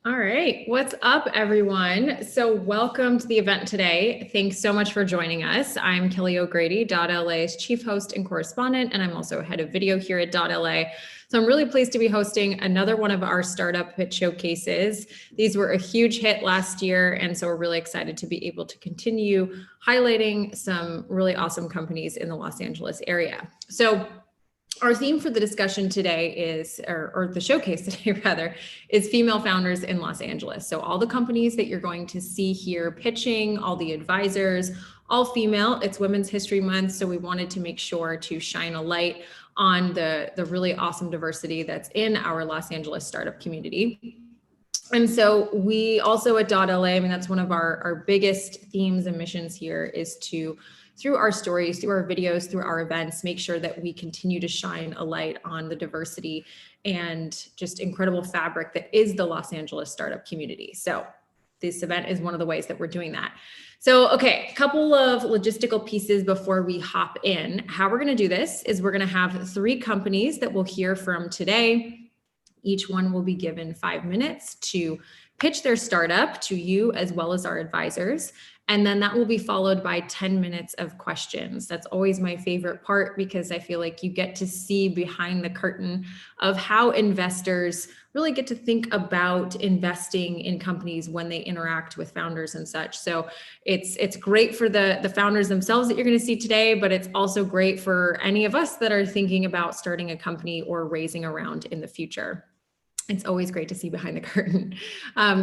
All right. What's up, everyone? So, welcome to the event today. Thanks so much for joining us. I'm Kelly O'Grady, .LA's chief host and correspondent, and I'm also head of video here at .LA. So, I'm really pleased to be hosting another one of our startup pitch showcases. These were a huge hit last year, and so we're really excited to be able to continue highlighting some really awesome companies in the Los Angeles area. So, our theme for the discussion today is, or the showcase today rather, is female founders in Los Angeles. So all the companies that you're going to see here pitching, all the advisors, all female. It's Women's History Month, so we wanted to make sure to shine a light on the really awesome diversity that's in our Los Angeles startup community. And so we also at .LA, I mean, that's one of our biggest themes and missions here is to, through our stories, through our videos, through our events, make sure that we continue to shine a light on the diversity and just incredible fabric that is the Los Angeles startup community. So this event is one of the ways that we're doing that. So, okay, a couple of logistical pieces before we hop in. How we're gonna do this is we're gonna have 3 companies that we'll hear from today. Each one will be given 5 minutes to pitch their startup to you as well as our advisors. And then that will be followed by 10 minutes of questions. That's always my favorite part because I feel like you get to see behind the curtain of how investors really get to think about investing in companies when they interact with founders and such. So it's great for the founders themselves that you're going to see today, but it's also great for any of us that are thinking about starting a company or raising a round in the future. It's always great to see behind the curtain.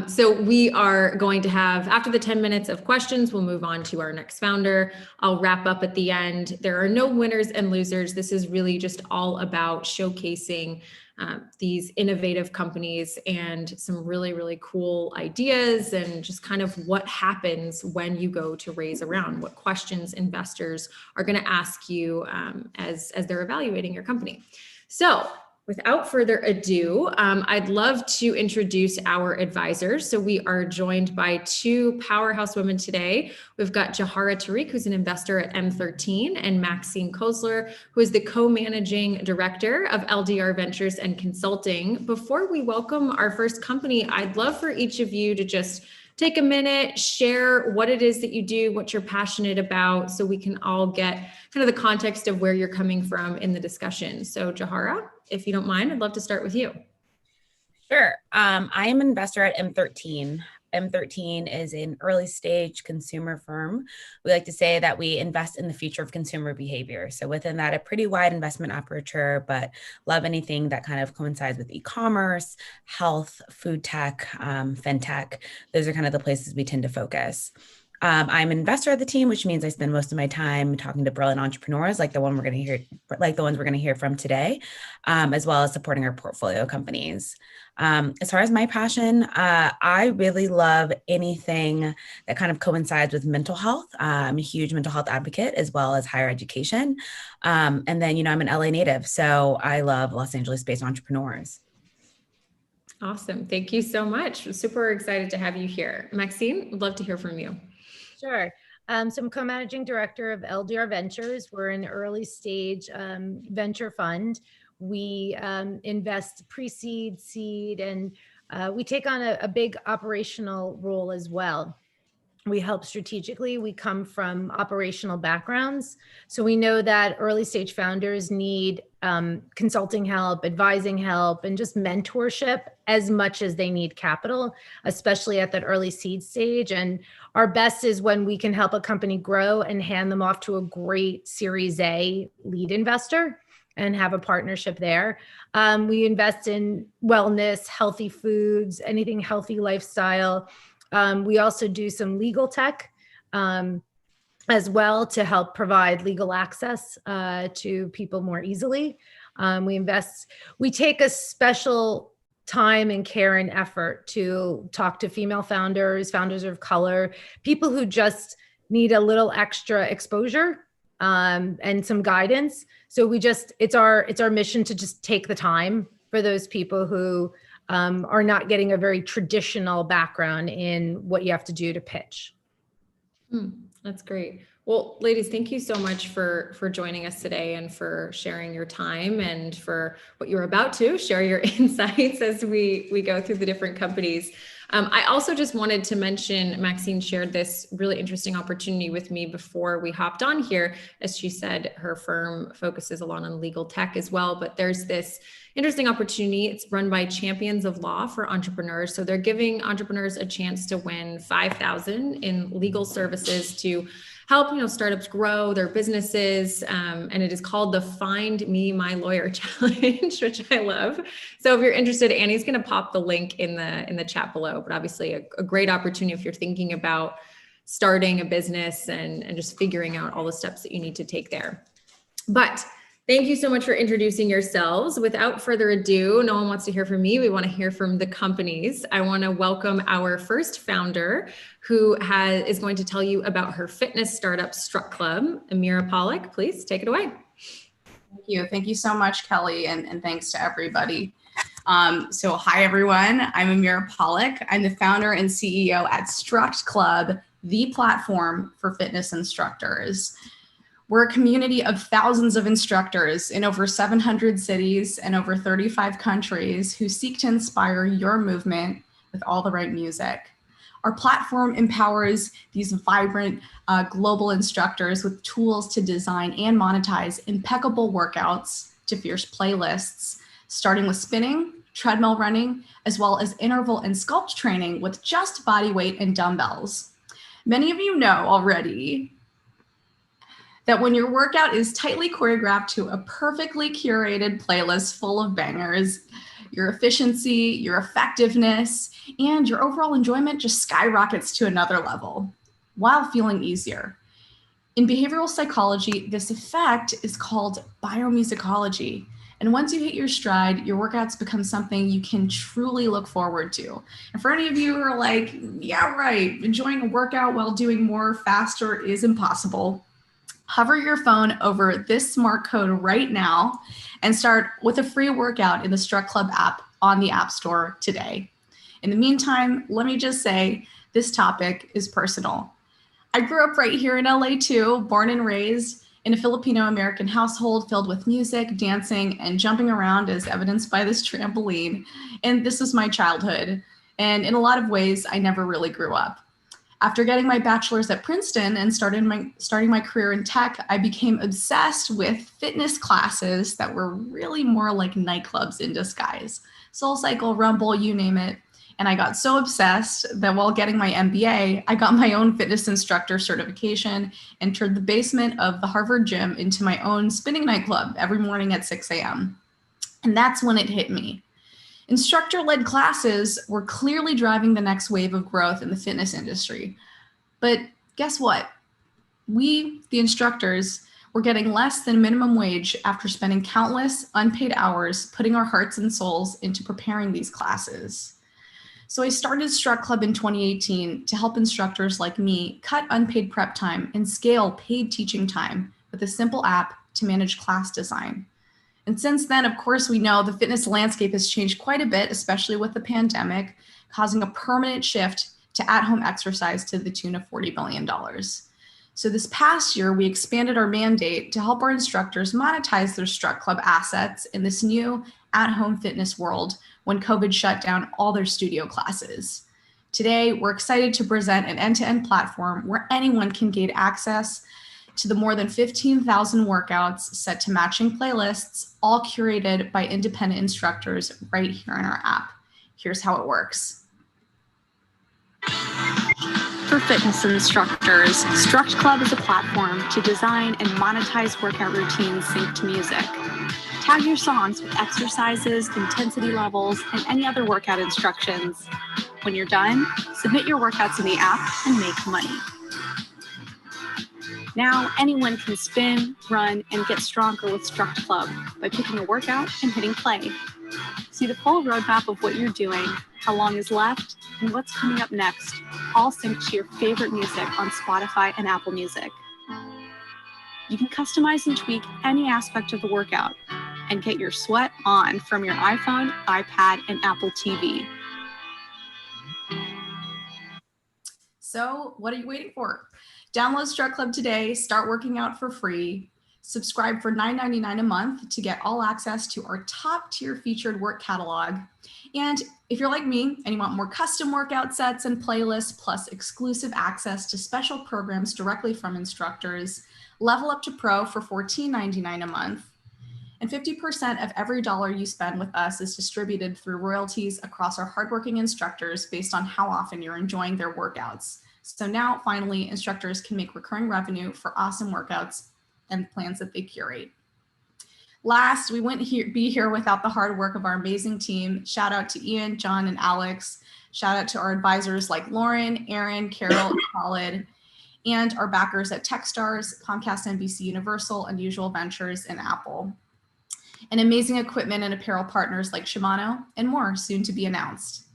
So we are going to have, after the 10 minutes of questions, we'll move on to our next founder. I'll wrap up at the end. There are no winners and losers. This is really just all about showcasing these innovative companies and some really, really cool ideas and just kind of what happens when you go to raise a round, what questions investors are going to ask you as they're evaluating your company. So without further ado, I'd love to introduce our advisors. So we are joined by 2 powerhouse women today. We've got Jahara Tariq, who's an investor at M13, and Maxine Kozler, who is the co-managing director of LDR Ventures and Consulting. Before we welcome our first company, I'd love for each of you to just take a minute, share what it is that you do, what you're passionate about, so we can all get kind of the context of where you're coming from in the discussion. So Jahara, if you don't mind, I'd love to start with you. Sure. I am an investor at M13. M13 is an early stage consumer firm. We like to say that we invest in the future of consumer behavior. So within that, a pretty wide investment aperture, but love anything that kind of coincides with e-commerce, health, food tech, fintech. Those are kind of the places we tend to focus. I'm an investor of the team, which means I spend most of my time talking to brilliant entrepreneurs like the ones we're going to hear from today, as well as supporting our portfolio companies. As far as my passion, I really love anything that kind of coincides with mental health. I'm a huge mental health advocate as well as higher education. And then, I'm an LA native, so I love Los Angeles-based entrepreneurs. Awesome. Thank you so much. I'm super excited to have you here. Maxine, I'd love to hear from you. Sure. So I'm co-managing director of LDR Ventures. We're an early stage venture fund. We invest pre-seed, seed, and we take on a big operational role as well. We help strategically. We come from operational backgrounds. So we know that early stage founders need consulting help, advising help, and just mentorship as much as they need capital, especially at that early seed stage. And our best is when we can help a company grow and hand them off to a great Series A lead investor and have a partnership there. We invest in wellness, healthy foods, anything healthy lifestyle. We also do some legal tech as well to help provide legal access to people more easily. We take a special time and care and effort to talk to female founders, founders of color, people who just need a little extra exposure and some guidance. So it's our mission to just take the time for those people who are not getting a very traditional background in what you have to do to pitch. That's great. Well, ladies, thank you so much for joining us today and for sharing your time and for what you're about to share your insights as we go through the different companies. I also just wanted to mention, Maxine shared this really interesting opportunity with me before we hopped on here. As she said, her firm focuses a lot on legal tech as well, but there's this interesting opportunity. It's run by Champions of Law for Entrepreneurs. So they're giving entrepreneurs a chance to win $5,000 in legal services to help startups grow their businesses, and it is called the Find Me My Lawyer Challenge, which I love. So if you're interested, Annie's going to pop the link in the chat below. But obviously, a great opportunity if you're thinking about starting a business and just figuring out all the steps that you need to take there. But thank you so much for introducing yourselves. Without further ado, no one wants to hear from me. We want to hear from the companies. I want to welcome our first founder, who is going to tell you about her fitness startup, Struct Club. Amira Pollock, please take it away. Thank you. Thank you so much, Kelly, and thanks to everybody. So hi, everyone. I'm Amira Pollock. I'm the founder and CEO at Struct Club, the platform for fitness instructors. We're a community of thousands of instructors in over 700 cities and over 35 countries who seek to inspire your movement with all the right music. Our platform empowers these vibrant global instructors with tools to design and monetize impeccable workouts to fierce playlists, starting with spinning, treadmill running, as well as interval and sculpt training with just body weight and dumbbells. Many of you know already that when your workout is tightly choreographed to a perfectly curated playlist full of bangers, your efficiency, your effectiveness, and your overall enjoyment just skyrockets to another level while feeling easier. In behavioral psychology, this effect is called biomusicology. And once you hit your stride, your workouts become something you can truly look forward to. And for any of you who are like, yeah, right, enjoying a workout while doing more faster is impossible, hover your phone over this smart code right now and start with a free workout in the Struct Club app on the App Store today. In the meantime, let me just say this topic is personal. I grew up right here in LA too, born and raised in a Filipino-American household filled with music, dancing, and jumping around as evidenced by this trampoline. And this was my childhood. And in a lot of ways, I never really grew up. After getting my bachelor's at Princeton and starting my career in tech, I became obsessed with fitness classes that were really more like nightclubs in disguise. SoulCycle, Rumble, you name it. And I got so obsessed that while getting my MBA, I got my own fitness instructor certification and turned the basement of the Harvard gym into my own spinning nightclub every morning at 6 a.m. And that's when it hit me. Instructor-led classes were clearly driving the next wave of growth in the fitness industry. But guess what? We, the instructors, were getting less than minimum wage after spending countless unpaid hours putting our hearts and souls into preparing these classes. So I started Struct Club in 2018 to help instructors like me cut unpaid prep time and scale paid teaching time with a simple app to manage class design. And since then, of course, we know the fitness landscape has changed quite a bit, especially with the pandemic, causing a permanent shift to at-home exercise to the tune of $40 billion. So this past year, we expanded our mandate to help our instructors monetize their Struct Club assets in this new at-home fitness world when COVID shut down all their studio classes. Today, we're excited to present an end-to-end platform where anyone can gain access to the more than 15,000 workouts set to matching playlists, all curated by independent instructors right here in our app. Here's how it works. For fitness instructors, Struct Club is a platform to design and monetize workout routines synced to music. Tag your songs with exercises, intensity levels, and any other workout instructions. When you're done, submit your workouts in the app and make money. Now, anyone can spin, run, and get stronger with Struct Club by picking a workout and hitting play. See the full roadmap of what you're doing, how long is left, and what's coming up next, all synced to your favorite music on Spotify and Apple Music. You can customize and tweak any aspect of the workout and get your sweat on from your iPhone, iPad, and Apple TV. So what are you waiting for? Download Struct Club today, start working out for free, subscribe for $9.99 a month to get all access to our top tier featured work catalog. And if you're like me and you want more custom workout sets and playlists, plus exclusive access to special programs directly from instructors, level up to Pro for $14.99 a month. And 50% of every dollar you spend with us is distributed through royalties across our hardworking instructors based on how often you're enjoying their workouts. So now, finally, instructors can make recurring revenue for awesome workouts and plans that they curate. Last, we wouldn't be here without the hard work of our amazing team. Shout out to Ian, John, and Alex. Shout out to our advisors like Lauren, Aaron, Carol, and Khalid, and our backers at Techstars, Comcast, NBC Universal, Unusual Ventures, and Apple. And amazing equipment and apparel partners like Shimano and more soon to be announced.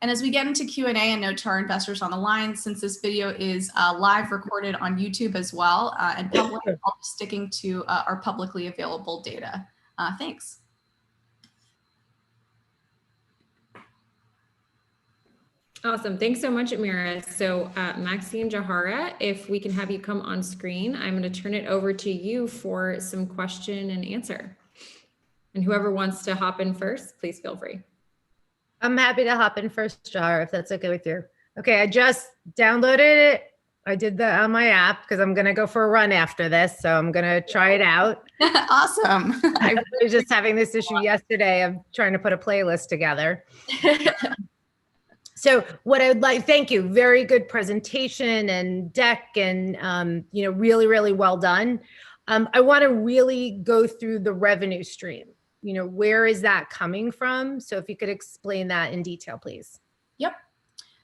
And as we get into Q&A, and note to our investors on the line, since this video is live recorded on YouTube as well and public, I'll be sticking to our publicly available data. Thanks. Awesome. Thanks so much, Amira. So Maxine Jahara, if we can have you come on screen, I'm going to turn it over to you for some question and answer. And whoever wants to hop in first, please feel free. I'm happy to hop in first, Jar, if that's okay with you. Okay, I just downloaded it. I did that on my app because I'm going to go for a run after this. So I'm going to try it out. Awesome. I was just having this issue yesterday of trying to put a playlist together. So what I would like, thank you. Very good presentation and deck and, really, really well done. I want to really go through the revenue stream. Where is that coming from? So if you could explain that in detail, please. Yep.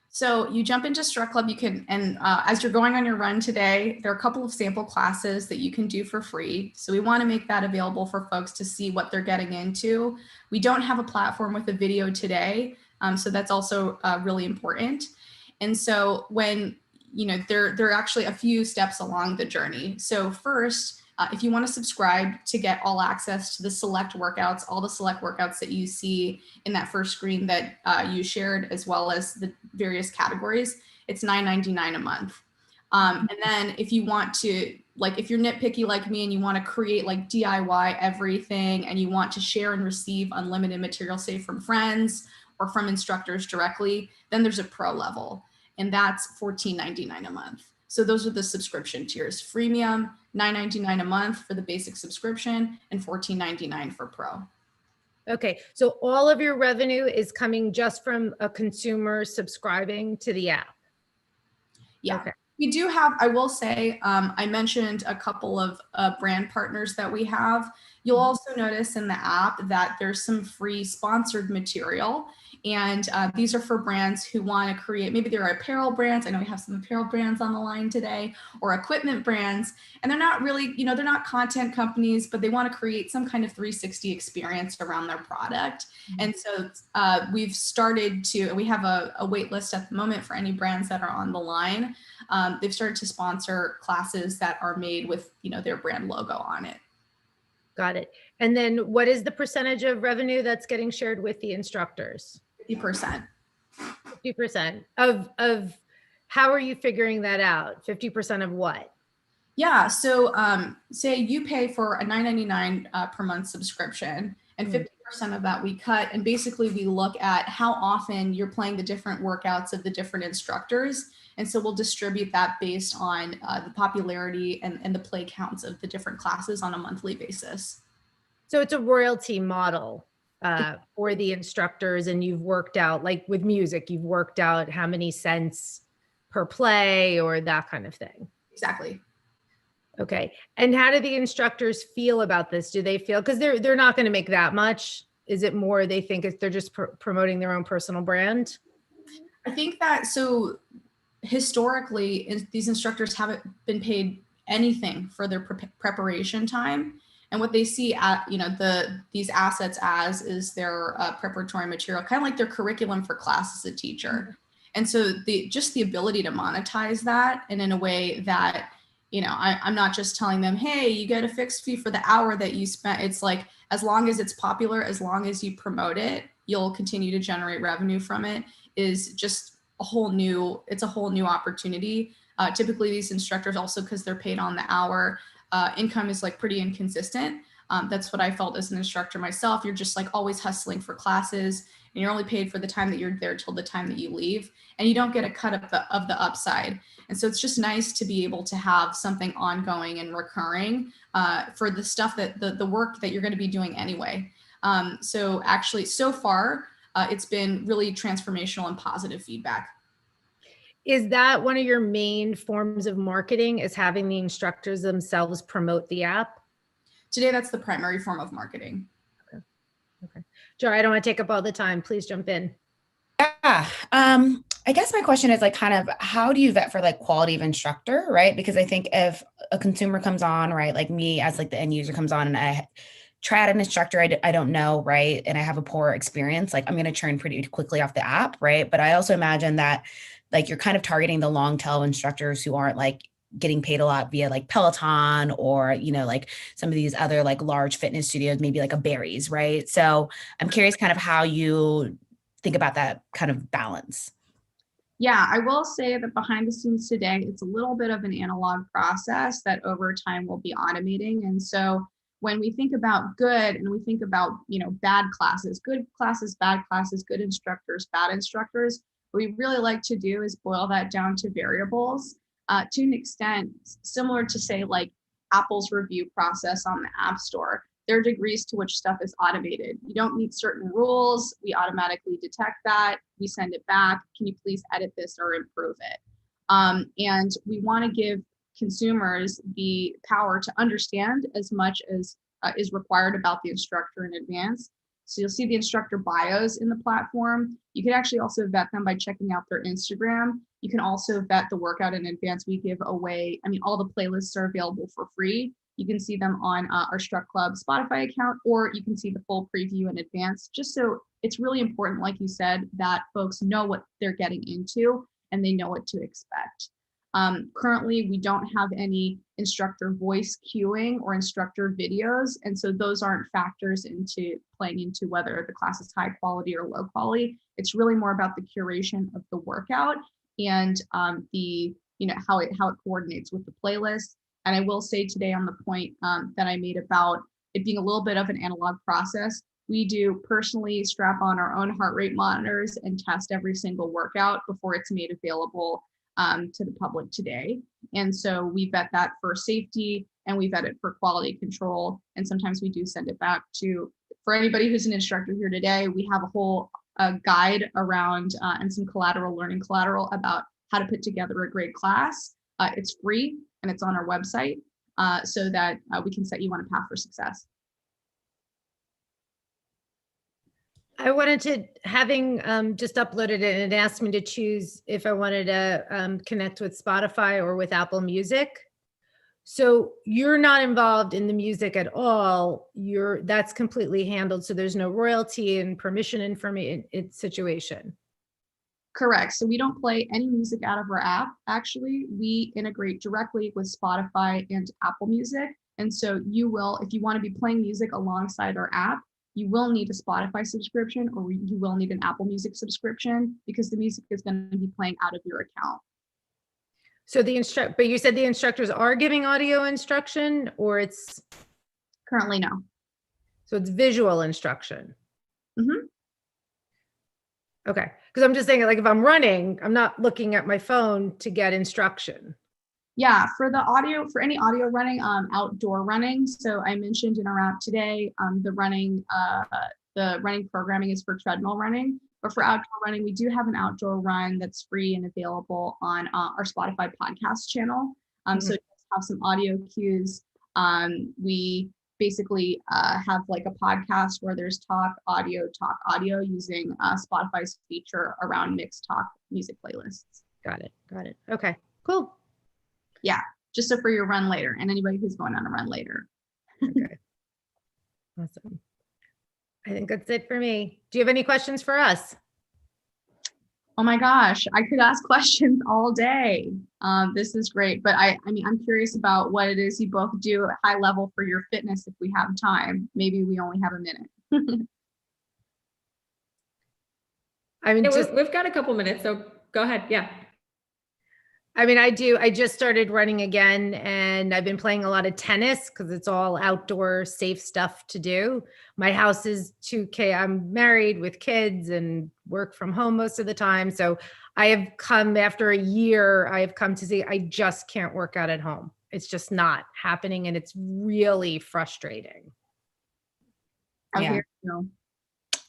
So you jump into Struct Club, you can, and as you're going on your run today, there are a couple of sample classes that you can do for free. So we want to make that available for folks to see what they're getting into. We don't have a platform with a video today. So that's also really important. And so when, there are actually a few steps along the journey. So first, if you want to subscribe to get all access to the select workouts, all the select workouts that you see in that first screen that you shared, as well as the various categories, it's $9.99 a month. And then if you want to, if you're nitpicky like me and you want to create DIY everything and you want to share and receive unlimited material, say from friends or from instructors directly, then there's a pro level, and that's $14.99 a month. So those are the subscription tiers: freemium, $9.99 a month for the basic subscription, and $14.99 for pro. Okay, so all of your revenue is coming just from a consumer subscribing to the app. Yeah, okay. We do have, I will say, I mentioned a couple of brand partners that we have. You'll also notice in the app that there's some free sponsored material. And these are for brands who want to create, maybe they're apparel brands. I know we have some apparel brands on the line today, or equipment brands. And they're not really, they're not content companies, but they want to create some kind of 360 experience around their product. And so we've started to, we have a wait list at the moment for any brands that are on the line. They've started to sponsor classes that are made with, their brand logo on it. Got it. And then what is the percentage of revenue that's getting shared with the instructors? 50%. 50% of how are you figuring that out? 50% of what? Yeah. So say you pay for a $9.99 per month subscription, and 50% of that we cut. And basically we look at how often you're playing the different workouts of the different instructors. And so we'll distribute that based on the popularity and the play counts of the different classes on a monthly basis. So it's a royalty model for the instructors, and you've worked out, like with music, you've worked out how many cents per play or that kind of thing. Exactly. Okay. And how do the instructors feel about this? Do they feel, because they're not going to make that much? Is it more they think they're just promoting their own personal brand? I think that, so historically, these instructors haven't been paid anything for their preparation time. And what they see at, these assets as is their preparatory material, kind of like their curriculum for class as a teacher. And so just the ability to monetize that, and in a way that, I'm not just telling them, hey, you get a fixed fee for the hour that you spent. It's like, as long as it's popular, as long as you promote it, you'll continue to generate revenue from it, is just it's a whole new opportunity. Typically these instructors also, because they're paid on the hour, income is like pretty inconsistent. That's what I felt as an instructor myself. You're just like always hustling for classes, and you're only paid for the time that you're there till the time that you leave, and you don't get a cut of the upside. And so it's just nice to be able to have something ongoing and recurring for the stuff that the work that you're going to be doing anyway. So actually, so far, it's been really transformational and positive feedback. Is that one of your main forms of marketing, is having the instructors themselves promote the app? Today, that's the primary form of marketing. Okay. Joe, I don't want to take up all the time. Please jump in. Yeah. I guess my question is like kind of how do you vet for like quality of instructor, right? Because I think if a consumer comes on, right, like me as like the end user comes on and I try out an instructor I don't know, right, and I have a poor experience, like I'm going to churn pretty quickly off the app, right? But I also imagine that like you're kind of targeting the long tail instructors who aren't like getting paid a lot via like Peloton or, you know, like some of these other like large fitness studios, maybe like a Barry's, right? So I'm curious kind of how you think about that kind of balance. Yeah, I will say that behind the scenes today, it's a little bit of an analog process that over time will be automating. And so when we think about good and we think about, you know, bad classes, good classes, bad classes, good instructors, bad instructors, what we really like to do is boil that down to variables to an extent similar to say like Apple's review process on the App Store. There are degrees to which stuff is automated. You don't meet certain rules, we automatically detect that, we send it back. Can you please edit this or improve it? And we want to give consumers the power to understand as much as is required about the instructor in advance. So you'll see the instructor bios in the platform. You can actually also vet them by checking out their Instagram. You can also vet the workout in advance. We give away, I mean, all the playlists are available for free. You can see them on our Struct Club Spotify account, or you can see the full preview in advance. Just so it's really important, like you said, that folks know what they're getting into and they know what to expect. Currently, we don't have any instructor voice cueing or instructor videos. And so those aren't factors into playing into whether the class is high quality or low quality. It's really more about the curation of the workout and the, you know, how it coordinates with the playlist. And I will say today on the point that I made about it being a little bit of an analog process, we do personally strap on our own heart rate monitors and test every single workout before it's made available to the public today. And so we vet that for safety and we vet it for quality control. And sometimes we do send it back for anybody who's an instructor here today, we have a whole guide around and some learning collateral about how to put together a great class. It's free and it's on our website so that we can set you on a path for success. I wanted to, having just uploaded it, and it asked me to choose if I wanted to connect with Spotify or with Apple Music. So you're not involved in the music at all. That's completely handled. So there's no royalty and permission information situation. Correct. So we don't play any music out of our app. Actually, we integrate directly with Spotify and Apple Music. And so you will, if you want to be playing music alongside our app, you will need a Spotify subscription or you will need an Apple Music subscription because the music is going to be playing out of your account. So but you said the instructors are giving audio instruction, or it's currently no. So it's visual instruction. Mm-hmm. Okay. Because I'm just thinking, like, if I'm running, I'm not looking at my phone to get instruction. Yeah, for any audio running, outdoor running. So I mentioned in our app today, the running programming is for treadmill running. But for outdoor running, we do have an outdoor run that's free and available on our Spotify podcast channel. So it does have some audio cues. We basically have like a podcast where there's talk audio using Spotify's feature around mixed talk music playlists. Got it. Okay, cool. Yeah, just so for your run later and anybody who's going on a run later. Okay. Awesome. I think that's it for me. Do you have any questions for us? Oh my gosh, I could ask questions all day. This is great, but I mean, I'm curious about what it is you both do at high level for your fitness if we have time. Maybe we only have a minute. I mean, we've got a couple minutes, so go ahead. Yeah. I mean, I just started running again, and I've been playing a lot of tennis because it's all outdoor safe stuff to do. My house is 2K. I'm married with kids and work from home most of the time. So I have come after a year, I have come to see I just can't work out at home. It's just not happening, and it's really frustrating. I Yeah. hear you.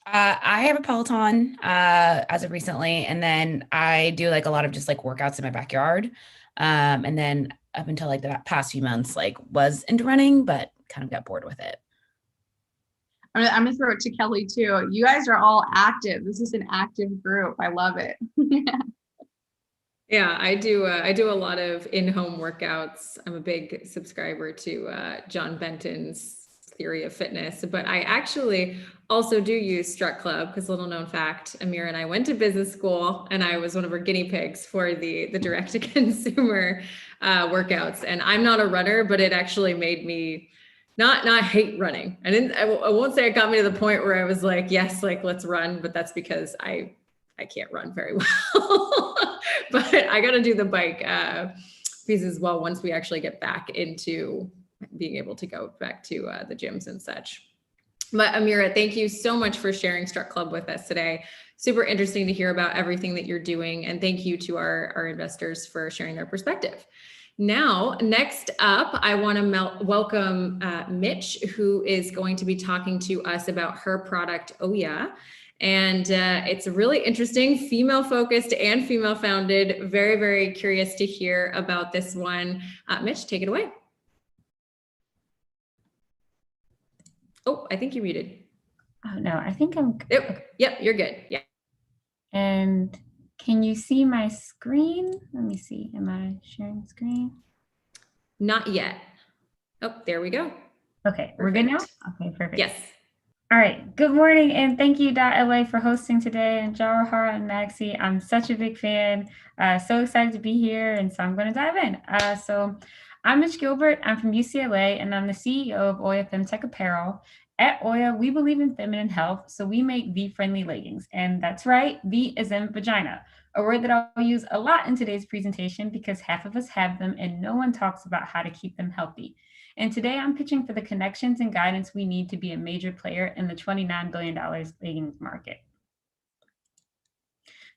I have a Peloton as of recently, and then I do like a lot of just like workouts in my backyard. And then up until like the past few months, like was into running, but kind of got bored with it. I'm gonna throw it to Kelly too. You guys are all active. This is an active group. I love it. Yeah, I do a lot of in-home workouts. I'm a big subscriber to John Benton's Theory of Fitness, but I actually also do use Strut Club because, little known fact, Amira and I went to business school, and I was one of her guinea pigs for the direct-to-consumer workouts. And I'm not a runner, but it actually made me not hate running. I won't say it got me to the point where I was like, yes, like let's run, but that's because I can't run very well. But I got to do the bike piece as well once we actually get back into being able to go back to the gyms and such. But Amira, thank you so much for sharing Strut Club with us today. Super interesting to hear about everything that you're doing. And thank you to our investors for sharing their perspective. Now, next up, I want to welcome Mitch, who is going to be talking to us about her product, Ouya. And it's really interesting, female focused and female founded. Very, very curious to hear about this one. Mitch, take it away. Oh, I think you muted. Oh no, I think I'm good. Yep, you're good. Yeah. And can you see my screen? Let me see. Am I sharing screen? Not yet. Oh, there we go. Okay, we're good now? Okay, perfect. Yes. All right. Good morning, and thank you, .la, for hosting today. And Jawahara and Maxi, I'm such a big fan. So excited to be here, and so I'm going to dive in. So I'm Mitch Gilbert. I'm from UCLA, and I'm the CEO of Ouya Femtech Apparel. At Ouya, we believe in feminine health, so we make V-friendly leggings. And that's right, V is in vagina, a word that I'll use a lot in today's presentation because half of us have them and no one talks about how to keep them healthy. And today I'm pitching for the connections and guidance we need to be a major player in the $29 billion leggings market.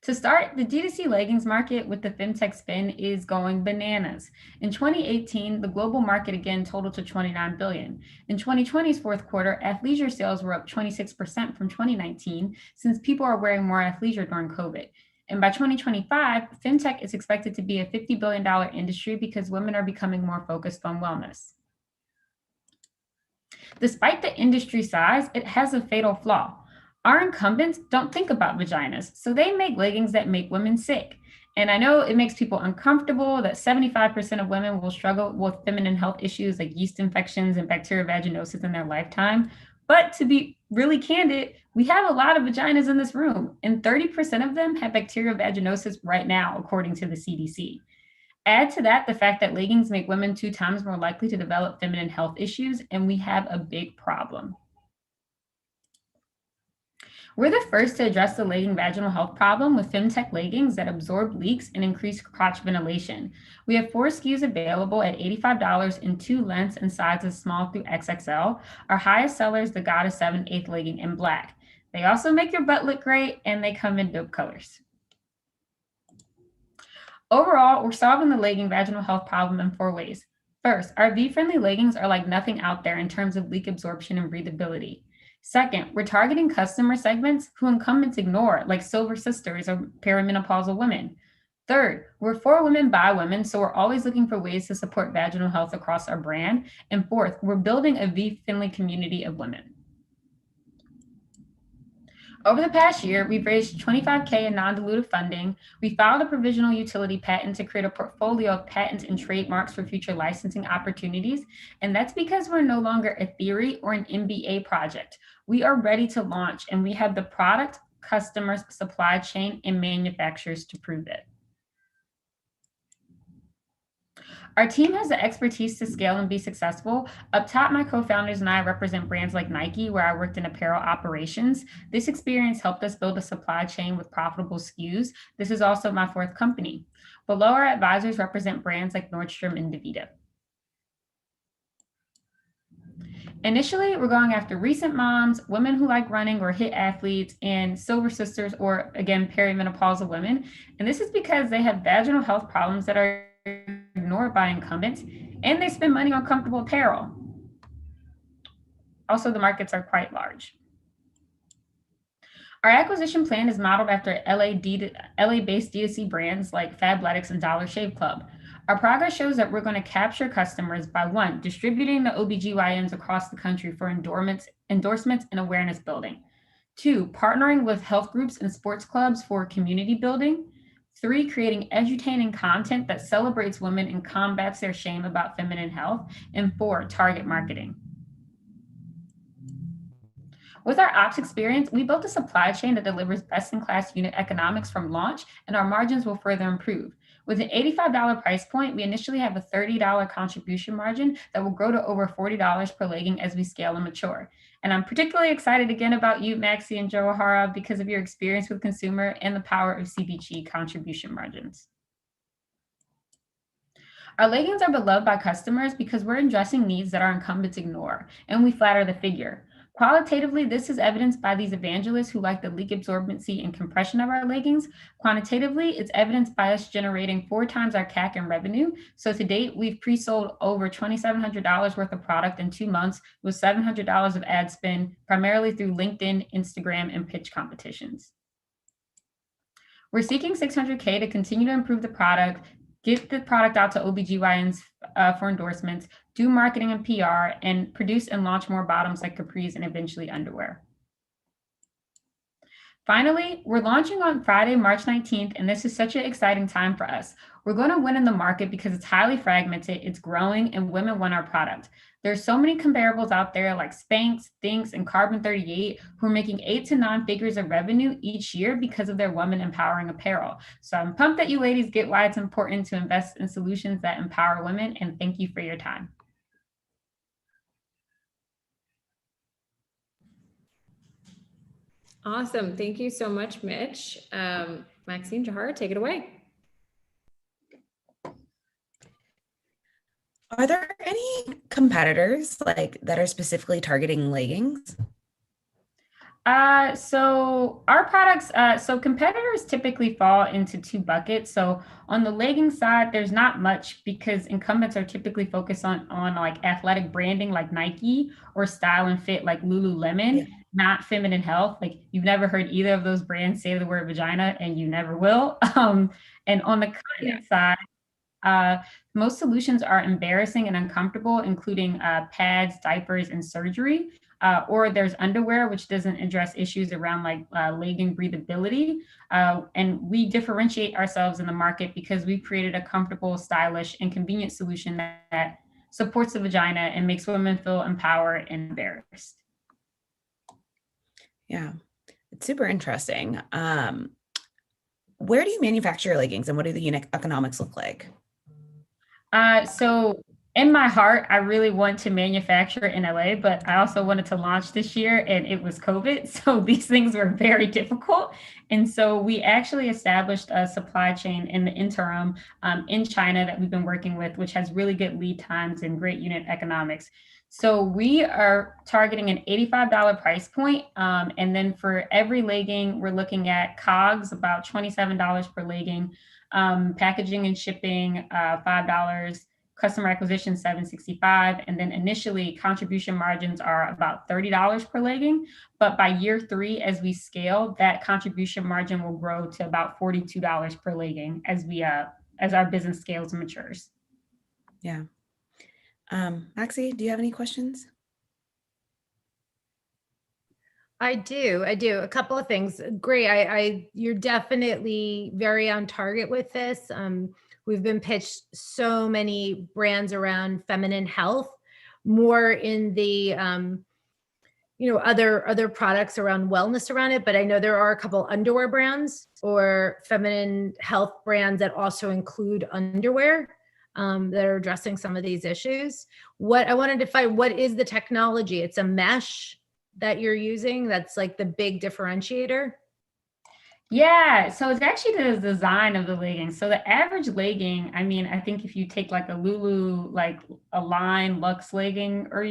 To start, the D2C leggings market with the Femtech spin is going bananas. In 2018, the global market again totaled to $29 billion. In 2020's fourth quarter, athleisure sales were up 26% from 2019 since people are wearing more athleisure during COVID. And by 2025, Femtech is expected to be a $50 billion industry because women are becoming more focused on wellness. Despite the industry size, it has a fatal flaw. Our incumbents don't think about vaginas, so they make leggings that make women sick. And I know it makes people uncomfortable that 75% of women will struggle with feminine health issues like yeast infections and bacterial vaginosis in their lifetime. But to be really candid, we have a lot of vaginas in this room, and 30% of them have bacterial vaginosis right now, according to the CDC. Add to that the fact that leggings make women 2 times more likely to develop feminine health issues, and we have a big problem. We're the first to address the legging vaginal health problem with Femtech leggings that absorb leaks and increase crotch ventilation. We have 4 SKUs available at $85 in 2 lengths and sizes small through XXL. Our highest seller is the Goddess 7/8 legging in black. They also make your butt look great, and they come in dope colors. Overall, we're solving the legging vaginal health problem in 4 ways. First, our V-friendly leggings are like nothing out there in terms of leak absorption and breathability. Second, we're targeting customer segments who incumbents ignore, like silver sisters or perimenopausal women. Third, we're for women by women, so we're always looking for ways to support vaginal health across our brand. And fourth, we're building a V-friendly community of women. Over the past year, we've raised $25K in non-dilutive funding. We filed a provisional utility patent to create a portfolio of patents and trademarks for future licensing opportunities. And that's because we're no longer a theory or an MBA project. We are ready to launch, and we have the product, customers, supply chain, and manufacturers to prove it. Our team has the expertise to scale and be successful. Up top, my co-founders and I represent brands like Nike, where I worked in apparel operations. This experience helped us build a supply chain with profitable SKUs. This is also my fourth company. Below, our advisors represent brands like Nordstrom and DaVita. Initially, we're going after recent moms, women who like running or HIIT athletes, and silver sisters, or again, perimenopausal women. And this is because they have vaginal health problems that are ignored by incumbents, and they spend money on comfortable apparel. Also, the markets are quite large. Our acquisition plan is modeled after LA-based D2C brands like Fabletics and Dollar Shave Club. Our progress shows that we're going to capture customers by 1, distributing the OBGYNs across the country for endorsements and awareness building. 2, partnering with health groups and sports clubs for community building. 3, creating edutaining content that celebrates women and combats their shame about feminine health. And 4, target marketing. With our ops experience, we built a supply chain that delivers best-in-class unit economics from launch, and our margins will further improve. With an $85 price point, we initially have a $30 contribution margin that will grow to over $40 per legging as we scale and mature. And I'm particularly excited again about you, Maxi and Jawahara, because of your experience with consumer and the power of CPG contribution margins. Our leggings are beloved by customers because we're addressing needs that our incumbents ignore, and we flatter the figure. Qualitatively, this is evidenced by these evangelists who like the leak absorbency and compression of our leggings. Quantitatively, it's evidenced by us generating 4 times our CAC in revenue. So to date, we've pre-sold over $2,700 worth of product in 2 months with $700 of ad spend, primarily through LinkedIn, Instagram, and pitch competitions. We're seeking $600K to continue to improve the product, get the product out to OBGYNs for endorsements, do marketing and PR, and produce and launch more bottoms like capris and eventually underwear. Finally, we're launching on Friday, March 19th, and this is such an exciting time for us. We're going to win in the market because it's highly fragmented, it's growing, and women want our product. There's so many comparables out there like Spanx, Thinx, and Carbon 38 who are making 8 to 9 figures of revenue each year because of their women empowering apparel. So I'm pumped that you ladies get why it's important to invest in solutions that empower women, and thank you for your time. Awesome. Thank you so much, Mitch. Maxine, Jawahara, take it away. Are there any competitors that are specifically targeting leggings? So our products, so competitors typically fall into 2 buckets. So on the legging side, there's not much because incumbents are typically focused on like athletic branding like Nike or style and fit like Lululemon, not feminine health. Like you've never heard either of those brands say the word vagina, and you never will. And on the content side, most solutions are embarrassing and uncomfortable, including pads, diapers, and surgery. Or there's underwear, which doesn't address issues around like legging breathability. And we differentiate ourselves in the market because we've created a comfortable, stylish, and convenient solution that supports the vagina and makes women feel empowered and embarrassed. Yeah, it's super interesting. Where do you manufacture your leggings and what do the unit economics look like? So in my heart, I really want to manufacture in LA, but I also wanted to launch this year and it was COVID. So these things were very difficult. And so we actually established a supply chain in the interim in China that we've been working with, which has really good lead times and great unit economics. So we are targeting an $85 price point. And then for every legging, we're looking at COGS, about $27 per legging, packaging and shipping, $5, customer acquisition, $765. And then initially contribution margins are about $30 per legging. But by year 3, as we scale, that contribution margin will grow to about $42 per legging as our business scales and matures. Yeah. Maxi, do you have any questions? I do. A couple of things. Great. You're definitely very on target with this. We've been pitched so many brands around feminine health, more in the, other products around wellness around it. But I know there are a couple underwear brands or feminine health brands that also include underwear. that are addressing some of these issues. What I wanted to find, what is the technology? It's a mesh that you're using that's like the big differentiator? Yeah, so it's actually the design of the legging. So the average legging, I mean, I think if you take like a Lulu, like a line Luxe legging, or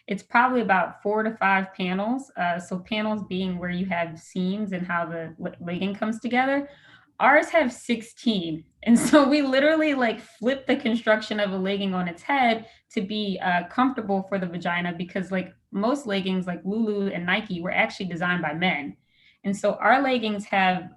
it's probably about 4 to 5 panels. So panels being where you have seams and how the legging comes together. Ours have 16. And so we literally like flip the construction of a legging on its head to be comfortable for the vagina, because like most leggings like Lulu and Nike were actually designed by men. And so our leggings have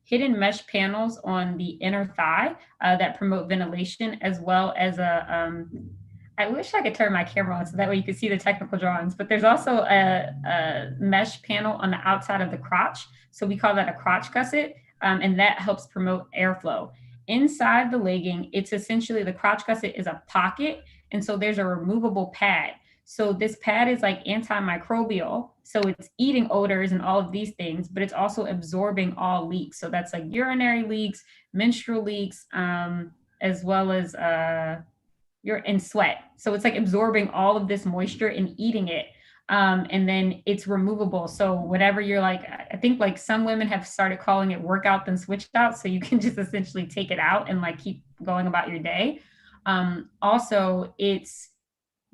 hidden mesh panels on the inner thigh that promote ventilation, as well as I wish I could turn my camera on so that way you could see the technical drawings, but there's also a mesh panel on the outside of the crotch. So we call that a crotch gusset, and that helps promote airflow. Inside the legging, it's essentially, the crotch gusset is a pocket. And so there's a removable pad. So this pad is like antimicrobial. So it's eating odors and all of these things, but it's also absorbing all leaks. So that's like urinary leaks, menstrual leaks, as well as and sweat. So it's like absorbing all of this moisture and eating it. And then it's removable. So whenever you're like, I think like some women have started calling it workout then switched out. So you can just essentially take it out and like keep going about your day. Also,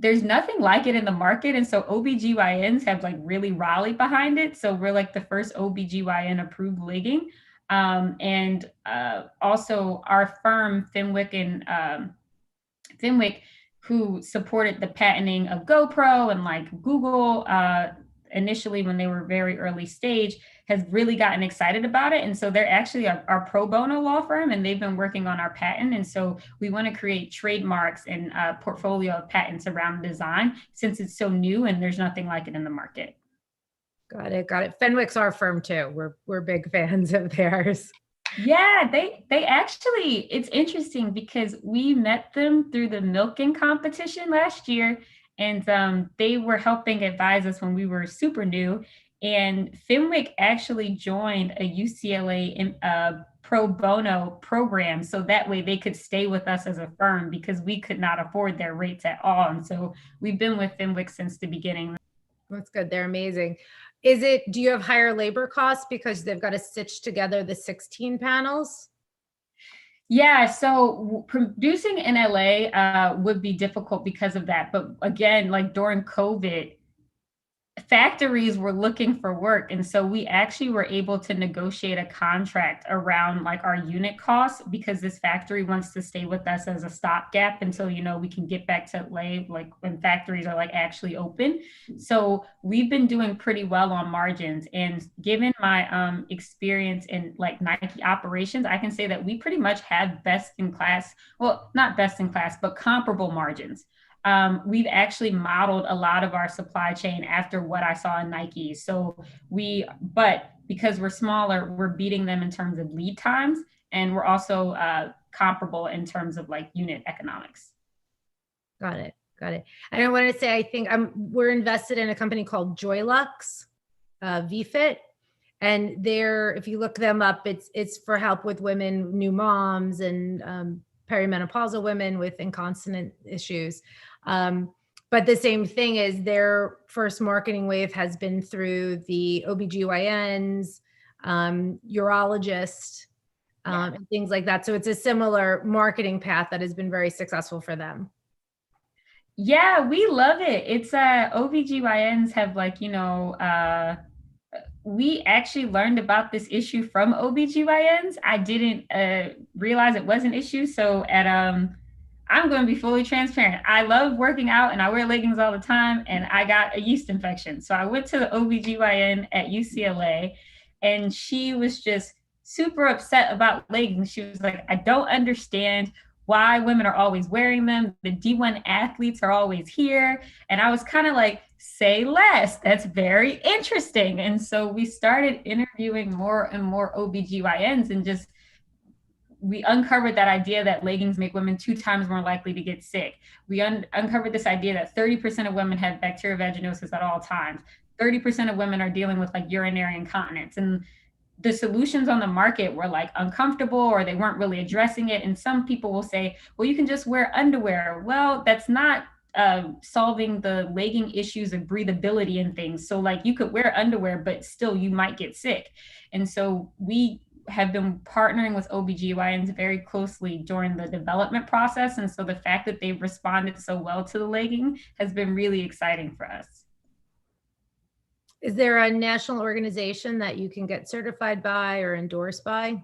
there's nothing like it in the market. And so OBGYNs have like really rallied behind it. So we're like the first OBGYN approved legging. And also our firm, Fenwick, who supported the patenting of GoPro and like Google initially when they were very early stage, has really gotten excited about it. And so they're actually our pro bono law firm, and they've been working on our patent. And so we want to create trademarks and a portfolio of patents around design, since it's so new and there's nothing like it in the market. Got it. Fenwick's our firm too. We're big fans of theirs. Yeah, they actually, it's interesting because we met them through the milking competition last year, and they were helping advise us when we were super new. And Fenwick actually joined a UCLA pro bono program, so that way they could stay with us as a firm, because we could not afford their rates at all. And so we've been with Fenwick since the beginning. That's good. They're amazing. Do you have higher labor costs because they've got to stitch together the 16 panels? Yeah, so producing in LA would be difficult because of that. But again, like during COVID, factories were looking for work. And so we actually were able to negotiate a contract around like our unit costs, because this factory wants to stay with us as a stopgap until, we can get back to LA, like when factories are like actually open. So we've been doing pretty well on margins. And given my experience in like Nike operations, I can say that we pretty much have best in class, well, not best in class, but comparable margins. We've actually modeled a lot of our supply chain after what I saw in Nike. But because we're smaller, we're beating them in terms of lead times, and we're also comparable in terms of like unit economics. Got it. And I wanted to say, I think we're invested in a company called Joylux, VFit. And if you look them up, it's for help with women, new moms, and perimenopausal women with incontinence issues. But the same thing is their first marketing wave has been through the OBGYNs, urologists, and things like that. So it's a similar marketing path that has been very successful for them. Yeah, we love it. It's OBGYNs have like, we actually learned about this issue from OBGYNs. I didn't realize it was an issue. So I'm going to be fully transparent. I love working out and I wear leggings all the time, and I got a yeast infection. So I went to the OBGYN at UCLA, and she was just super upset about leggings. She was like, I don't understand why women are always wearing them. The D1 athletes are always here. And I was kind of like, say less. That's very interesting. And so we started interviewing more and more OBGYNs, and we uncovered that idea that leggings make women 2 times more likely to get sick. We uncovered this idea that 30% of women have bacterial vaginosis at all times. 30% of women are dealing with like urinary incontinence. And the solutions on the market were like uncomfortable or they weren't really addressing it. And some people will say, well, you can just wear underwear. Well, that's not solving the legging issues of breathability and things. So like you could wear underwear, but still you might get sick. And so we have been partnering with OBGYNs very closely during the development process. And so the fact that they've responded so well to the legging has been really exciting for us. Is there a national organization that you can get certified by or endorsed by?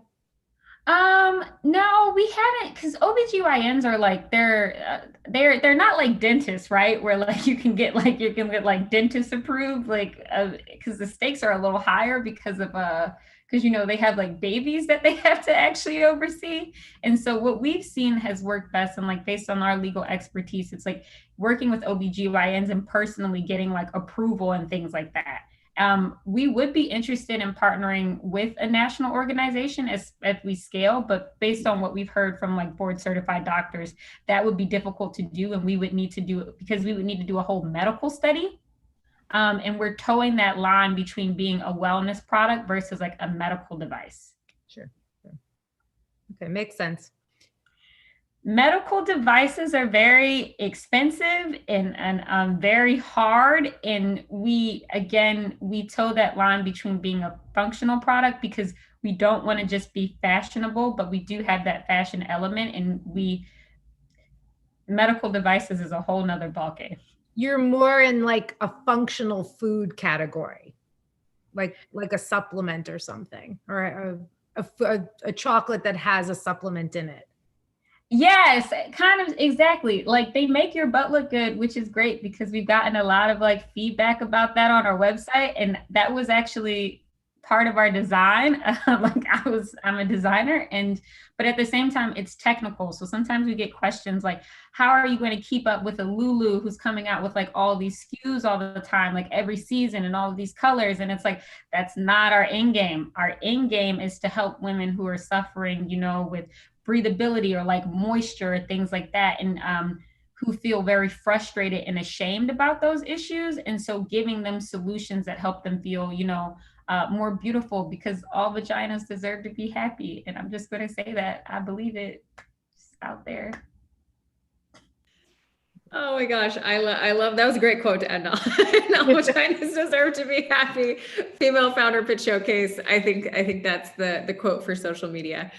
No, we haven't, because OBGYNs are like, they're not like dentists, right? Where like you can get like dentist approved, like, because the stakes are a little higher because of, because, you know, they have like babies that they have to actually oversee. And so what we've seen has worked best, and like based on our legal expertise, it's like working with OBGYNs and personally getting like approval and things like that. We would be interested in partnering with a national organization as we scale, but based on what we've heard from like board certified doctors, that would be difficult to do. And we would need to do it because we would need to do a whole medical study. And we're towing that line between being a wellness product versus like a medical device. Sure. Okay, makes sense. Medical devices are very expensive and very hard. And we toe that line between being a functional product because we don't want to just be fashionable, but we do have that fashion element, and medical devices is a whole nother ballgame. You're more in like a functional food category, like a supplement or something, or a chocolate that has a supplement in it. Yes, kind of, exactly. Like they make your butt look good, which is great because we've gotten a lot of like feedback about that on our website. And that was actually part of our design. I'm a designer, but at the same time, it's technical. So sometimes we get questions like, how are you going to keep up with a Lulu who's coming out with like all these SKUs all the time, like every season and all of these colors? And it's like, that's not our end game. Our end game is to help women who are suffering, you know, with breathability or like moisture, things like that. And who feel very frustrated and ashamed about those issues. And so giving them solutions that help them feel, you know, more beautiful, because all vaginas deserve to be happy. And I'm just going to say that. I believe it. It's out there. Oh my gosh, I love that was a great quote to end on. All vaginas deserve to be happy. Female founder pitch showcase. I think that's the quote for social media.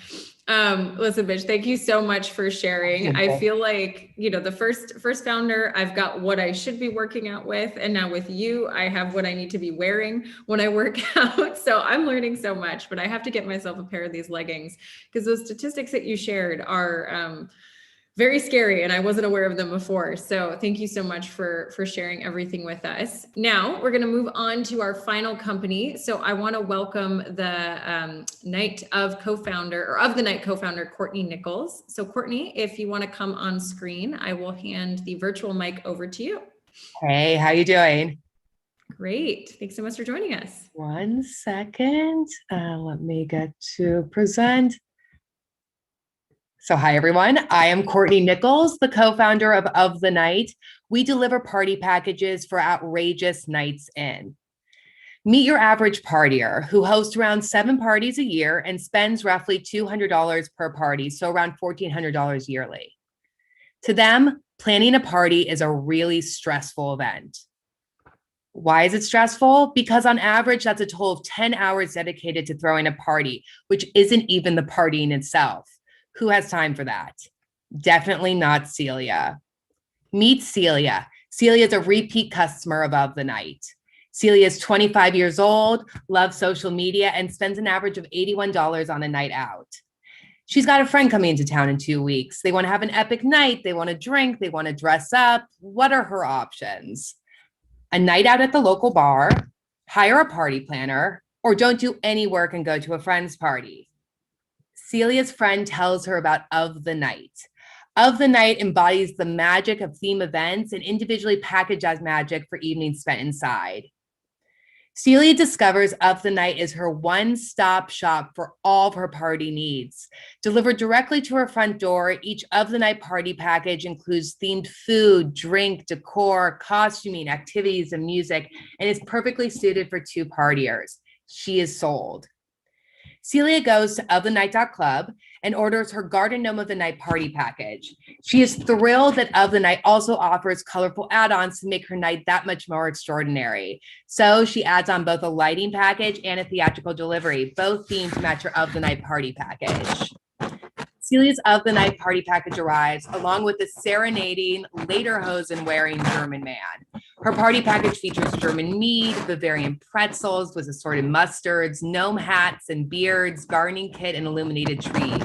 Listen, Mitch, thank you so much for sharing. I feel like, you know, the first founder, I've got what I should be working out with. And now with you, I have what I need to be wearing when I work out. So I'm learning so much, but I have to get myself a pair of these leggings because those statistics that you shared are, very scary, and I wasn't aware of them before. So thank you so much for sharing everything with us. Now we're going to move on to our final company. So I want to welcome the night co-founder, Courtney Nichols. So Courtney, if you want to come on screen, I will hand the virtual mic over to you. Hey, how you doing? Great. Thanks so much for joining us. 1 second. Let me get to present. So hi, everyone. I am Courtney Nichols, the co-founder of The Night. We deliver party packages for outrageous nights in. Meet your average partier who hosts around 7 parties a year and spends roughly $200 per party, so around $1,400 yearly. To them, planning a party is a really stressful event. Why is it stressful? Because on average, that's a total of 10 hours dedicated to throwing a party, which isn't even the party in itself. Who has time for that? Definitely not Celia. Meet Celia. Celia is a repeat customer of The Night. Celia is 25 years old, loves social media, and spends an average of $81 on a night out. She's got a friend coming into town in 2 weeks. They want to have an epic night. They want to drink. They want to dress up. What are her options? A night out at the local bar, hire a party planner, or don't do any work and go to a friend's party. Celia's friend tells her about Of The Night. Of The Night embodies the magic of theme events and individually packaged as magic for evenings spent inside. Celia discovers Of The Night is her one-stop shop for all of her party needs. Delivered directly to her front door, each Of The Night party package includes themed food, drink, decor, costuming, activities, and music, and is perfectly suited for 2 partiers. She is sold. Celia goes to ofthenight.club and orders her Garden Gnome of the Night party package. She is thrilled that Of the Night also offers colorful add-ons to make her night that much more extraordinary. So she adds on both a lighting package and a theatrical delivery, both themed to match her Of the Night party package. Celia's Of the Night party package arrives along with the serenading, lederhosen-wearing German man. Her party package features German mead, Bavarian pretzels with assorted mustards, gnome hats and beards, gardening kit, and illuminated trees.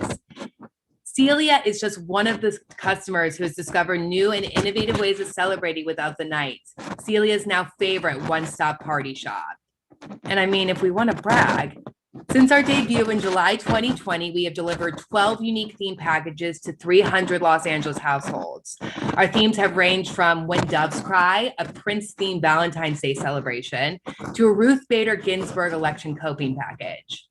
Celia is just one of the customers who has discovered new and innovative ways of celebrating with Of the Night, Celia's now favorite one-stop party shop. And I mean, if we want to brag, since our debut in July 2020, we have delivered 12 unique theme packages to 300 Los Angeles households. Our themes have ranged from When Doves Cry, a Prince-themed Valentine's Day celebration, to a Ruth Bader Ginsburg election coping package.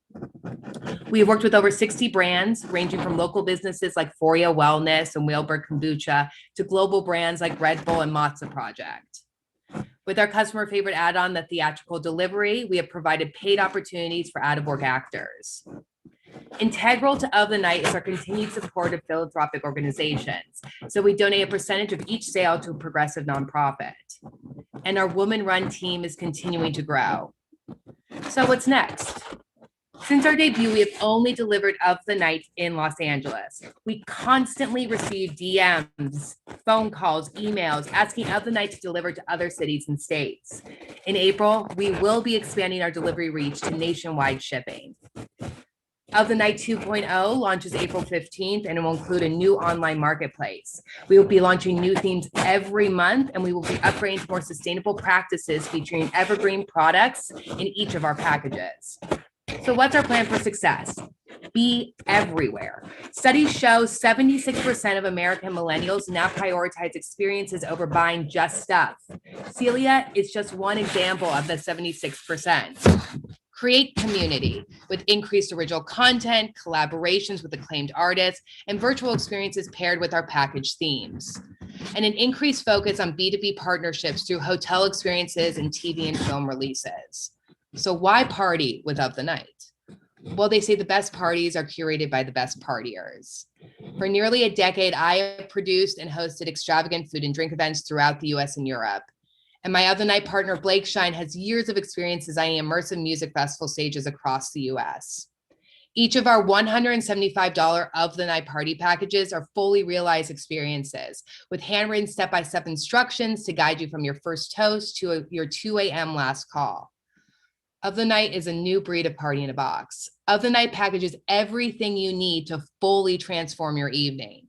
We have worked with over 60 brands, ranging from local businesses like Foria Wellness and Whalebird Kombucha to global brands like Red Bull and Matzo Project. With our customer favorite add-on, the theatrical delivery, we have provided paid opportunities for out-of-work actors. Integral to Of the Night is our continued support of philanthropic organizations. So we donate a percentage of each sale to a progressive nonprofit. And our woman-run team is continuing to grow. So what's next? Since our debut, we have only delivered Of the Night in Los Angeles. We constantly receive DMs, phone calls, emails, asking Of the Night to deliver to other cities and states. In April, we will be expanding our delivery reach to nationwide shipping. Of the Night 2.0 launches April 15th, and it will include a new online marketplace. We will be launching new themes every month, and we will be upgrading to more sustainable practices featuring evergreen products in each of our packages. So what's our plan for success? Be everywhere. Studies show 76% of American millennials now prioritize experiences over buying just stuff. Celia is just one example of the 76%. Create community with increased original content, collaborations with acclaimed artists, and virtual experiences paired with our package themes. And an increased focus on B2B partnerships through hotel experiences and TV and film releases. So why party with Of the Night? Well, they say the best parties are curated by the best partiers. For nearly a decade, I have produced and hosted extravagant food and drink events throughout the US and Europe. And my Of the Night partner, Blake Shine, has years of experience designing immersive music festival stages across the US. Each of our $175 Of the Night party packages are fully realized experiences with handwritten step-by-step instructions to guide you from your first toast to your 2 a.m. last call. Of the Night is a new breed of party in a box. Of the Night packages everything you need to fully transform your evening.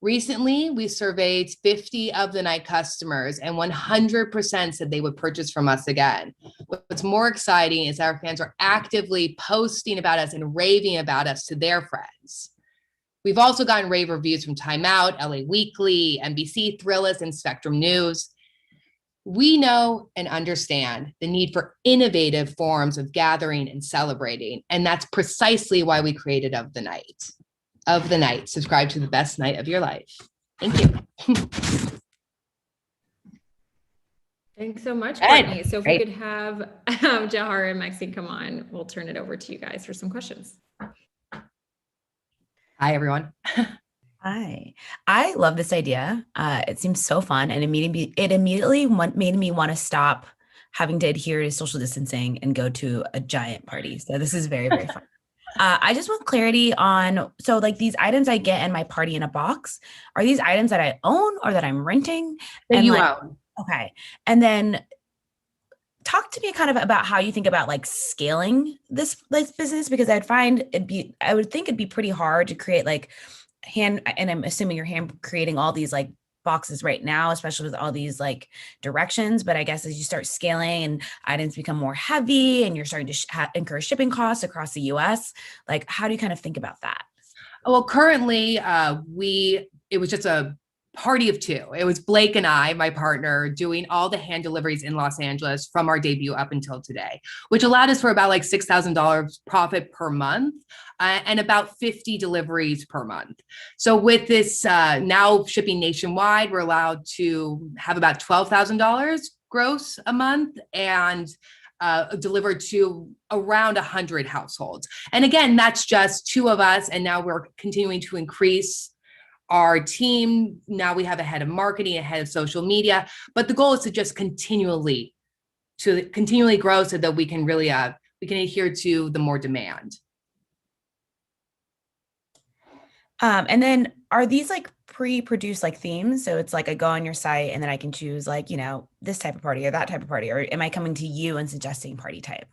Recently, we surveyed 50 Of the Night customers and 100% said they would purchase from us again. What's more exciting is our fans are actively posting about us and raving about us to their friends. We've also gotten rave reviews from Time Out, LA Weekly, NBC, Thrillist, and Spectrum News. We know and understand the need for innovative forms of gathering and celebrating, and that's precisely why we created Of the Night. Of the Night, subscribe to the best night of your life. Thank you. Thanks so much, Good. Courtney. So if Great. we could have Jahara and Maxine come on, we'll turn it over to you guys for some questions. Hi, everyone. Hi, I love this idea. It seems so fun, and it immediately made me want to stop having to adhere to social distancing and go to a giant party. So this is very, very fun. I just want clarity on, so like these items I get in my party in a box, are these items that I own or that I'm renting? That And you like, own. okay. And then talk to me kind of about how you think about like scaling this business, because I would think it'd be pretty hard to create like and I'm assuming you're hand creating all these like boxes right now, especially with all these like directions. But I guess as you start scaling and items become more heavy and you're starting to incur shipping costs across the US, like how do you kind of think about that? Well, currently it was just a party of two. It was Blake and I, my partner, doing all the hand deliveries in Los Angeles from our debut up until today, which allowed us for about like $6,000 profit per month and about 50 deliveries per month. So with this now shipping nationwide, we're allowed to have about $12,000 gross a month. And delivered to around 100 households. And again, that's just 2 of us. And now we're continuing to increase our team. Now we have a head of marketing, a head of social media, but the goal is to just continually grow so that we can really we can adhere to the more demand. And then are these like pre-produced like themes? So it's like I go on your site and then I can choose like, this type of party or that type of party, or am I coming to you and suggesting party type?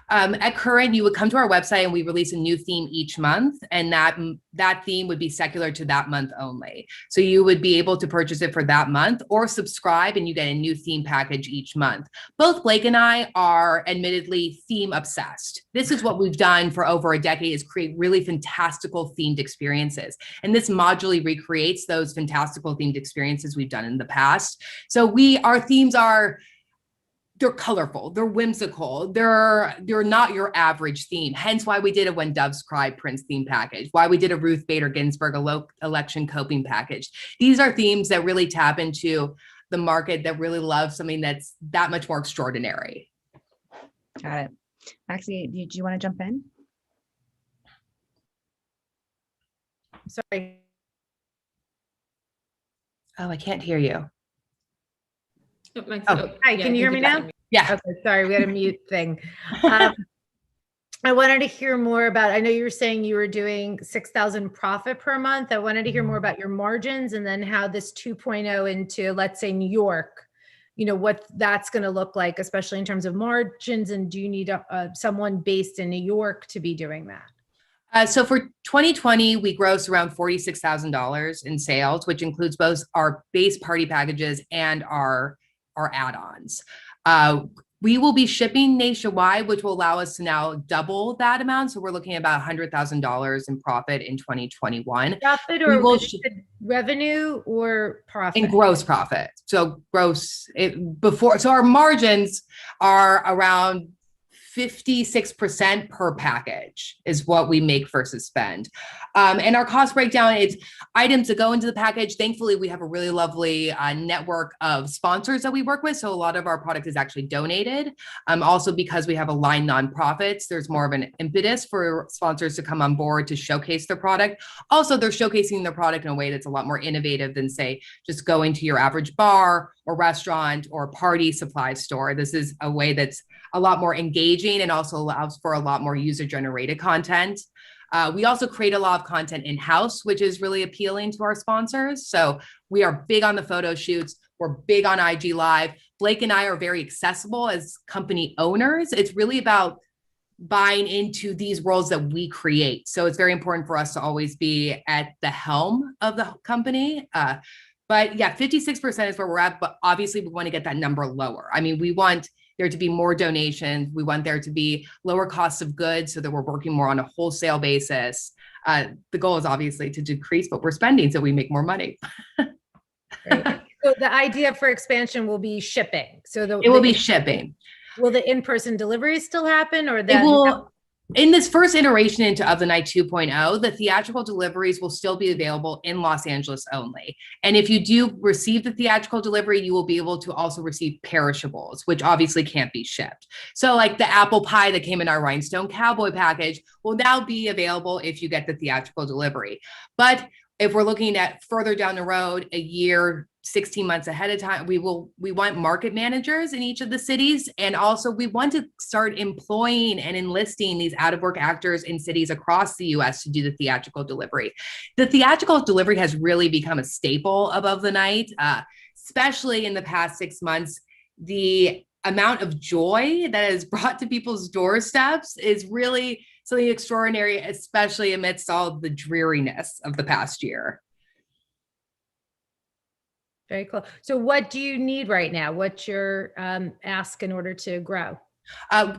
At Current, you would come to our website and we release a new theme each month, and that theme would be secular to that month only. So you would be able to purchase it for that month or subscribe and you get a new theme package each month. Both Blake and I are admittedly theme obsessed. This is what we've done for over a decade, is create really fantastical themed experiences. And this modularly recreates those fantastical themed experiences we've done in the past. So our themes are, they're colorful, they're whimsical, they're not your average theme. Hence why we did a When Doves Cry Prince theme package, why we did a Ruth Bader Ginsburg election coping package. These are themes that really tap into the market that really loves something that's that much more extraordinary. Got it. Maxie, do you want to jump in? Sorry. Oh, I can't hear you. Hi, can you hear me now? Yeah. Okay, sorry, we had a mute thing. I wanted to hear more about, I know you were saying you were doing 6,000 profit per month. I wanted to hear more about your margins and then how this 2.0 into, let's say, New York, what that's going to look like, especially in terms of margins. And do you need someone based in New York to be doing that? So for 2020, we grossed around $46,000 in sales, which includes both our base party packages and our add-ons. We will be shipping nationwide, which will allow us to now double that amount. So we're looking at about $100,000 in profit in 2021. Profit or revenue or profit? In gross profit. So so our margins are around 56% per package is what we make versus spend. And our cost breakdown is items that go into the package. Thankfully, we have a really lovely network of sponsors that we work with. So a lot of our product is actually donated. Also, because we have aligned nonprofits, there's more of an impetus for sponsors to come on board to showcase their product. Also, they're showcasing their product in a way that's a lot more innovative than, say, just going to your average bar or restaurant or party supply store. This is a way that's a lot more engaging and also allows for a lot more user-generated content. We also create a lot of content in-house, which is really appealing to our sponsors. So we are big on the photo shoots. We're big on IG Live. Blake and I are very accessible as company owners. It's really about buying into these worlds that we create. So it's very important for us to always be at the helm of the company. But yeah, 56% is where we're at, but obviously we want to get that number lower. I mean, we want there to be more donations. We want there to be lower costs of goods so that we're working more on a wholesale basis. The goal is obviously to decrease what we're spending so we make more money. Right. So the idea for expansion will be shipping. So it will be shipping. Will the in-person delivery still happen, or that? It will. In this first iteration into Of the Night 2.0, the theatrical deliveries will still be available in Los Angeles only. And if you do receive the theatrical delivery, you will be able to also receive perishables, which obviously can't be shipped. So like the apple pie that came in our Rhinestone Cowboy package will now be available if you get the theatrical delivery. But if we're looking at further down the road, a year, 16 months ahead of time, we want market managers in each of the cities. And also we want to start employing and enlisting these out of work actors in cities across the US to do the theatrical delivery. The theatrical delivery has really become a staple of the night, especially in the past 6 months. The amount of joy that is brought to people's doorsteps is really something extraordinary, especially amidst all the dreariness of the past year. Very cool. So what do you need right now? What's your ask in order to grow?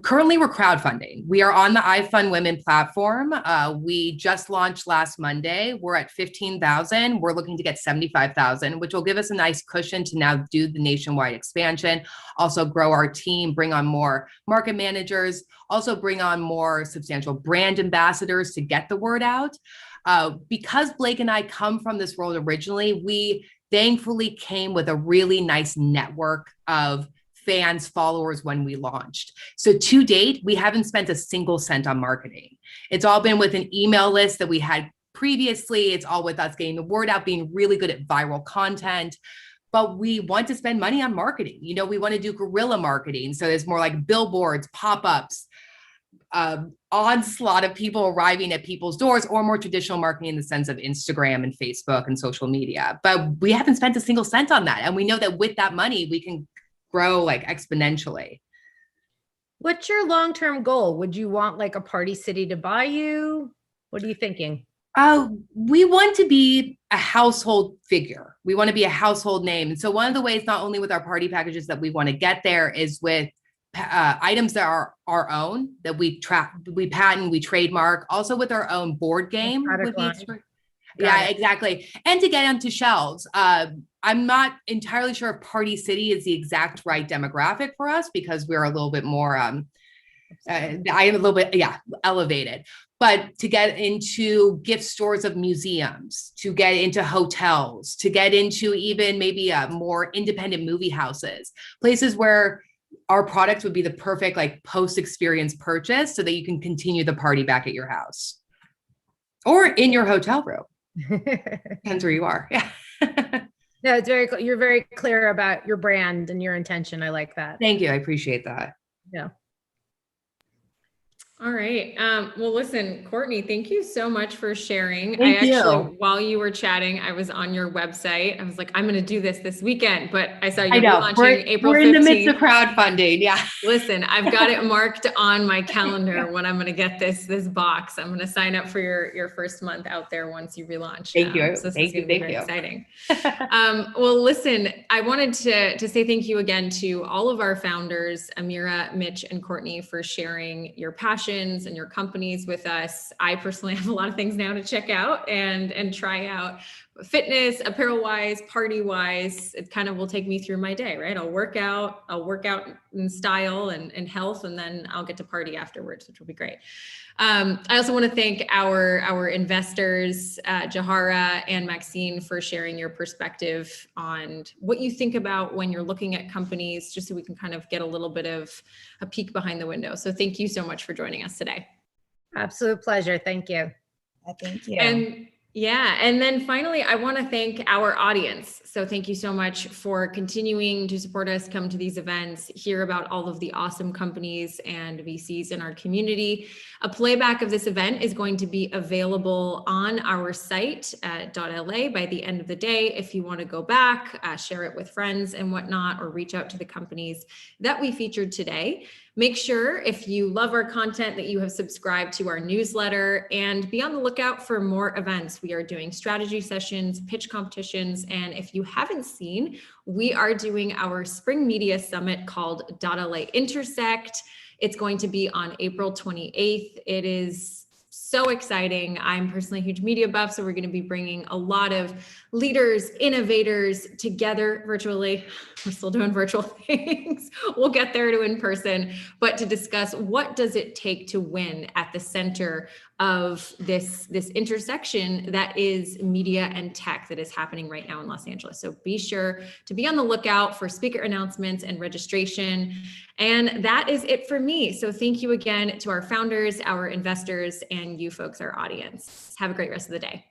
Currently, we're crowdfunding. We are on the iFund Women platform. We just launched last Monday. We're at 15,000. We're looking to get 75,000, which will give us a nice cushion to now do the nationwide expansion, also grow our team, bring on more market managers, also bring on more substantial brand ambassadors to get the word out. Because Blake and I come from this world originally, we thankfully came with a really nice network of fans, followers when we launched. So to date, we haven't spent a single cent on marketing. It's all been with an email list that we had previously. It's all with us getting the word out, being really good at viral content. But we want to spend money on marketing. You know, we want to do guerrilla marketing. So there's more like billboards, pop-ups, onslaught of people arriving at people's doors, or more traditional marketing in the sense of Instagram and Facebook and social media. But we haven't spent a single cent on that. And we know that with that money, we can grow like exponentially. What's your long-term goal? Would you want like a Party City to buy you? What are you thinking? We want to be a household figure. We want to be a household name. And so one of the ways, not only with our party packages that we want to get there, is with items that are our own, that we patent, we trademark, also with our own board game. Yeah, exactly. And to get onto shelves. I'm not entirely sure if Party City is the exact right demographic for us, because we're a little bit more, I am a little bit, elevated. But to get into gift stores of museums, to get into hotels, to get into even maybe more independent movie houses, places where our products would be the perfect like post-experience purchase, so that you can continue the party back at your house or in your hotel room. Depends where you are. Yeah. No, it's you're very clear about your brand and your intention. I like that. Thank you. I appreciate that. Yeah. All right. Well, listen, Courtney, thank you so much for sharing. Thank you. While you were chatting, I was on your website. I was like, I'm going to do this weekend, but I saw you launching April 15th. We're in the midst of crowdfunding. Yeah. Listen, I've got it marked on my calendar when I'm going to get this box. I'm going to sign up for your first month out there once you relaunch. Thank you. So this is going to be very exciting. Well, listen, I wanted to say thank you again to all of our founders, Amira, Mitch, and Courtney, for sharing your passion and your companies with us. I personally have a lot of things now to check out and try out, fitness, apparel wise, party wise. It kind of will take me through my day, right? I'll work out in style and health, and then I'll get to party afterwards, which will be great. I also want to thank our investors, Jahara and Maxine, for sharing your perspective on what you think about when you're looking at companies, just so we can kind of get a little bit of a peek behind the window. So thank you so much for joining us today. Absolute pleasure. Thank you. Thank you. And then finally, I want to thank our audience. So thank you so much for continuing to support us, come to these events, hear about all of the awesome companies and VCs in our community. A playback of this event is going to be available on our site at .la by the end of the day. If you want to go back, share it with friends and whatnot, or reach out to the companies that we featured today. Make sure, if you love our content, that you have subscribed to our newsletter, and be on the lookout for more events. We are doing strategy sessions, pitch competitions, and if you haven't seen, we are doing our spring media summit called .la Intersect. It's going to be on April 28th. It is so exciting. I'm personally a huge media buff, so we're going to be bringing a lot of leaders, innovators together virtually. We're still doing virtual things. We'll get there to in person, but to discuss what does it take to win at the center of this intersection that is media and tech that is happening right now in Los Angeles. So be sure to be on the lookout for speaker announcements and registration. And that is it for me. So thank you again to our founders, our investors, and you folks, our audience. Have a great rest of the day.